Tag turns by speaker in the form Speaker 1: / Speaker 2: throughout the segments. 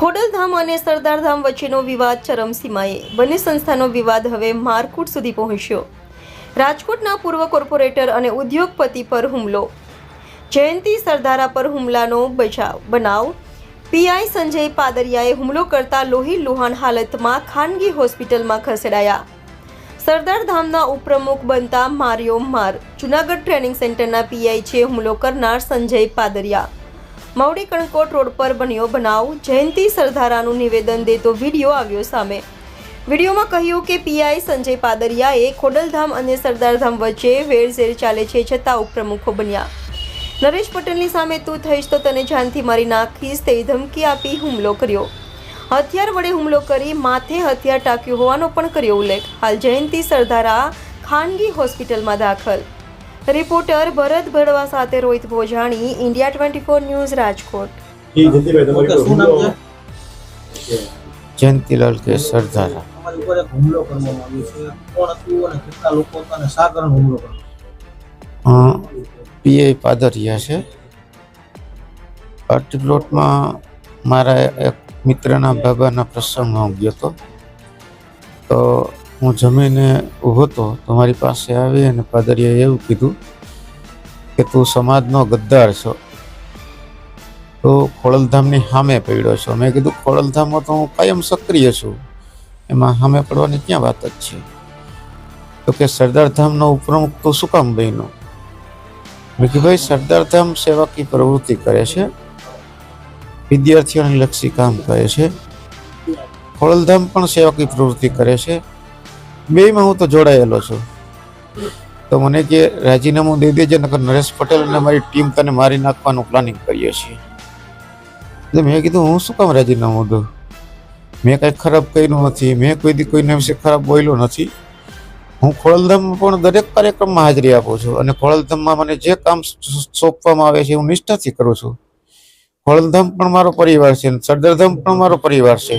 Speaker 1: ખોડલધામ અને સરદારધામ વચ્ચેનો વિવાદ ચરમસીમાએ. બંને સંસ્થાનો વિવાદ હવે મારકૂટ સુધી પહોંચ્યો. રાજકોટના પૂર્વ કોર્પોરેટર અને ઉદ્યોગપતિ પર હુમલો. જયંતિ સરદારા પર હુમલાનો બનાવ. પીઆઈ સંજય પાદરિયાએ હુમલો કરતા લોહી લુહાણ હાલતમાં ખાનગી હોસ્પિટલમાં ખસેડાયા. સરદારધામના ઉપપ્રમુખ બનતા માર્યો માર. જૂનાગઢ ટ્રેનિંગ સેન્ટરના પીઆઈ છે હુમલો કરનાર સંજય પાદરિયા. માવડી કણકોટ રોડ પર બન્યો બનાવ. જયંતિ સરદારાનું નિવેદન દેતો વિડીયો આવ્યો સામે. વિડીયોમાં કહ્યું કે પીઆઈ સંજય પાદરિયાએ ખોડલધામ અને સરદારધામ વચ્ચે વેરઝેર ચાલે છે છતાં ઉપપ્રમુખો બન્યા. નરેશ પટેલની સામે તું થઈશ તો તને જાનથી મારી નાખીશ તેવી ધમકી આપી હુમલો કર્યો. હથિયાર વડે હુમલો કરી માથે હથિયાર ટાંક્યું હોવાનો પણ કર્યો ઉલ્લેખ. હાલ જયંતિ સરદારા ખાનગી હોસ્પિટલમાં દાખલ. રિપોર્ટર ભરત ભડવા સાથે રોહિત ભોજાણી, ઇન્ડિયા 24 ન્યૂઝ, રાજકોટ.
Speaker 2: જયંતિલાલ કે સરદારા પીઆઈ પાદરિયા છે. પાર્ટી પ્લોટમાં મારા એક મિત્રના બાબાના પ્રસંગમાં હું ગયો હતો. તો હું જમીને ઊભો હતો તો મારી પાસે આવી અને પાદરિયાએ એવું કીધું કે તું સમાજનો ગદ્દાર છો, તો ખોડલધામની સામે પડ્યો છો. મેં કીધું ખોડલધામમાં તો હું કાયમ સક્રિય છું, એમાં સામે પડવાની ક્યાં વાત જ છે. તો કે સરદારધામનો ઉપપ્રમુખ તો શું કામ બન્યો? મેં કીધું ભાઈ સરદારધામ સેવાકીય પ્રવૃત્તિ કરે છે, વિદ્યાર્થીઓને લક્ષી કામ કરે છે, ખોડલધામ પણ સેવાકીય પ્રવૃત્તિ કરે છે, બેયમાં હું તો જોડાયેલો છું. તો મને કે રાજીનામું દઈ દેજે, નકર નરેશ પટેલ અને મારી ટીમ તને મારી નાખવાનું પ્લાનિંગ કરીએ છીએ. એટલે મેં કીધું હું શું કામ રાજીનામું દઉં? મેં કાંઈ ખરાબ કર્યું નથી, મેં કોઈ દી કોઈના વિશે ખરાબ બોલ્યો નથી. હું ખોડલધામમાં પણ દરેક કાર્યક્રમમાં હાજરી આપું છું અને ખોડલધામમાં મને જે કામ સોંપવામાં આવે છે હું નિષ્ઠાથી કરું છું. ખોડલધામ પણ મારો પરિવાર છે, સરદારધામ પણ મારો પરિવાર છે.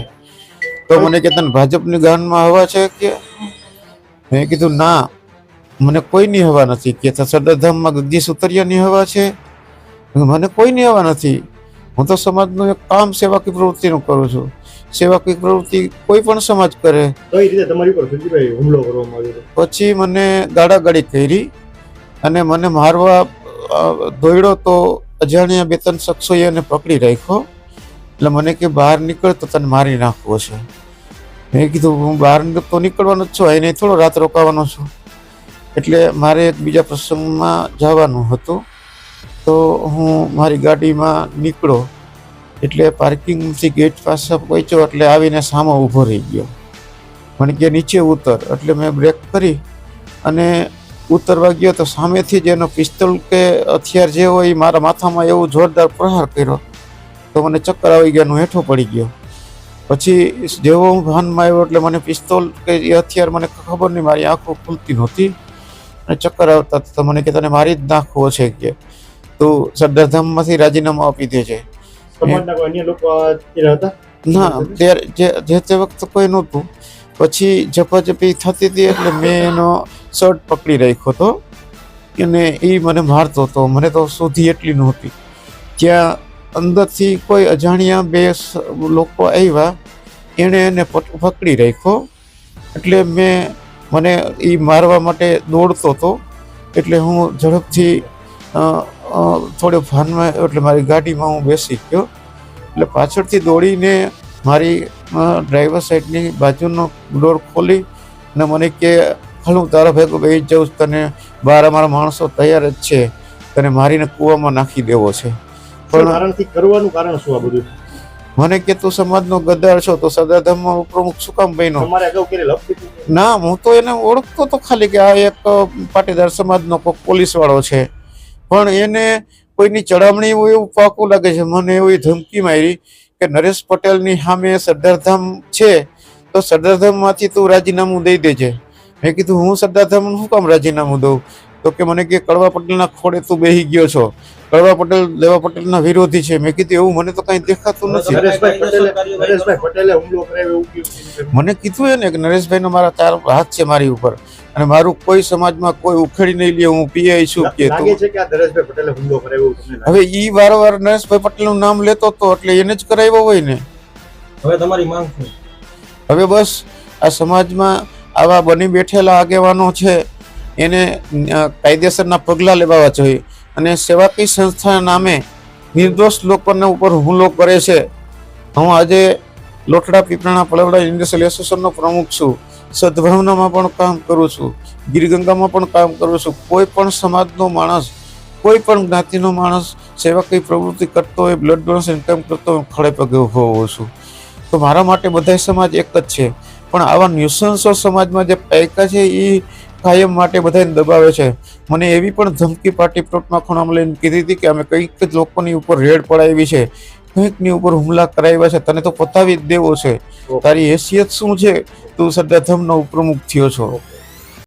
Speaker 2: તો મને કે તને ભાજપની ગાનમાં હવા છે કે? મેં કીધું ના, મને કોઈની હવા નથી. કે સરદારધામમાં ગદ્દી સુતરિયાની હવા છે? મને કોઈની હવા નથી. હું તો સમાજનું એક કામ સેવાકીય પ્રવૃત્તિનું કરું છું. સેવાકીય પ્રવૃત્તિ કોઈ પણ સમાજ કરે.
Speaker 3: કઈ રીતે તમારી પર સંજીભાઈ હુમલો કરવામાં આવ્યો?
Speaker 2: પછી મને ગાળાગાળી કરી અને મને મારવા દોડ્યો. તો અજાણ્યા બે ત્રણ શખ્સોએ એને પકડી રાખ્યો. એટલે મને કે બહાર નીકળ તો તને મારી નાખવો છે. મેં કીધું હું બહાર તો નીકળવાનો જ છું, એને થોડો રાત રોકાવાનો છું. એટલે મારે એક બીજા પ્રસંગમાં જવાનું હતું. તો હું મારી ગાડીમાં નીકળ્યો એટલે પાર્કિંગથી ગેટ પાસે પહોંચ્યો એટલે આવીને સામો ઊભો રહી ગયો. મને કે નીચે ઉતર. એટલે મેં બ્રેક કરી અને ઉતરવા ગયો તો સામેથી જ એનો પિસ્તોલ કે હથિયાર જે હોય એ મારા માથામાં એવું જોરદાર પ્રહાર કર્યો. તો મને ચક્કર આવી ગયા, હું હેઠો પડી ગયો. પછી જેવો હું ભાનમાં આવ્યો એટલે મને પિસ્તોલ કે એ હથિયાર મને ખબર નહીં, મારી આંખો ખુલતી નહોતી અને ચક્કર આવતા. તો મને કે તને મારી જ નાખવો છે કે તું સરદારધામમાંથી રાજીનામું આપી દે છે. ના, જે તે વખતે કોઈ નહોતું. પછી ઝપાઝપી થતી હતી એટલે મેં એનો શર્ટ પકડી રાખ્યો હતો અને એ મને મારતો હતો. મને તો સુધી એટલી નહોતી. ત્યાં અંદરથી કોઈ અજાણ્યા બે લોકો આવ્યા, એણે એને પકડી રાખ્યો. એટલે મને એ મારવા માટે દોડતો હતો. એટલે હું ઝડપથી થોડો ભાનમાં એટલે મારી ગાડીમાં હું બેસી ગયો. એટલે પાછળથી દોડીને મારી ડ્રાઈવર સાઈડની બાજુનો ડોર ખોલી અને મને કે હાલ હું તારા ભેગો બેસી જાઉં, તને બહાર અમારા માણસો તૈયાર જ છે, તને મારીને કૂવામાં નાખી દેવો છે.
Speaker 3: પણ કરવાનું કારણ શું આ બધું?
Speaker 2: મને કે તું સમાજનો ગદ્દાર છો, તો સરદારધામમાં ઉપપ્રમુખ શું કામ બન્યો? ના, હું તો એને ઓળખતો તો ખાલી કે આ એક પાટીદાર સમાજનો કોઈ પોલીસ વાળો છે, પણ એને કોઈની ચડામણી એવું પાકું લાગે છે. મને એવી ધમકી મારી કે નરેશ પટેલની સામે સરદારધામ છે તો સરદારધામમાંથી તું રાજીનામું દઈ દેજે. મેં કીધું હું સરદારધામનું શું કામ રાજીનામું દઉં? તો કે મને કે કડવા પટેલના ખોડે તું બેસી ગયો છો, કડવા પટેલ દેવા પટેલના વિરોધી છે. મેં કીધું એવું મને તો કઈ દેખાતું નથી. મને કીધું એને કે નરેશભાઈનો મારા 4 હાથ છે મારી ઉપર અને મારું કોઈ સમાજમાં કોઈ ઉખેડી નહીં લે, હું પીઆઈ છું કે હવે ઈ વારંવાર નરેશભાઈ પટેલનું નામ લેતો હતો એટલે એને જ કરાવ્યો હોય ને.
Speaker 4: હવે તમારી માંગ શું?
Speaker 2: હવે બસ આ સમાજમાં આવા બની બેઠેલા આગેવાનો છે એને કાયદેસરના પગલાં લેવા જોઈએ અને સેવાકીય સંસ્થાના નામે નિર્દોષ લોકોના ઉપર હુમલો કરે છે. હું આજે લોટડા પીપળાના પલવડા ઇન્ડસ્ટ્રીયલ એસોસિએશનનો પ્રમુખ છું. સદભાવનામાં પણ કામ કરું છું, ગીરગંગામાં પણ કામ કરું છું. કોઈ પણ સમાજનો માણસ, કોઈ પણ જ્ઞાતિનો માણસ સેવાકીય પ્રવૃત્તિ કરતો હોય, બ્લડ ડોનેશન કેમ્પ કરતો હોય, ખડે પગે ઊભો હોઉં છું. તો મારા માટે બધા સમાજ એક જ છે. પણ આવા ન્યુસન્સો સમાજમાં જે પાયકા છે એ કાયમ માટે બધાને દબાવે છે. મને એવી પણ ધમકી પાર્ટી પ્લોટમાં ખૂણામાં લઈને કીધી હતી કે અમે કંઈક જ લોકોની ઉપર રેડ પડાવી છે, કંઈકની ઉપર હુમલા કરાવ્યા છે, તને તો પતાવી જ દેવો છે. તારી હેસિયત શું છે? તું સદ્દાધમનો ઉપપ્રમુખ થયો છો.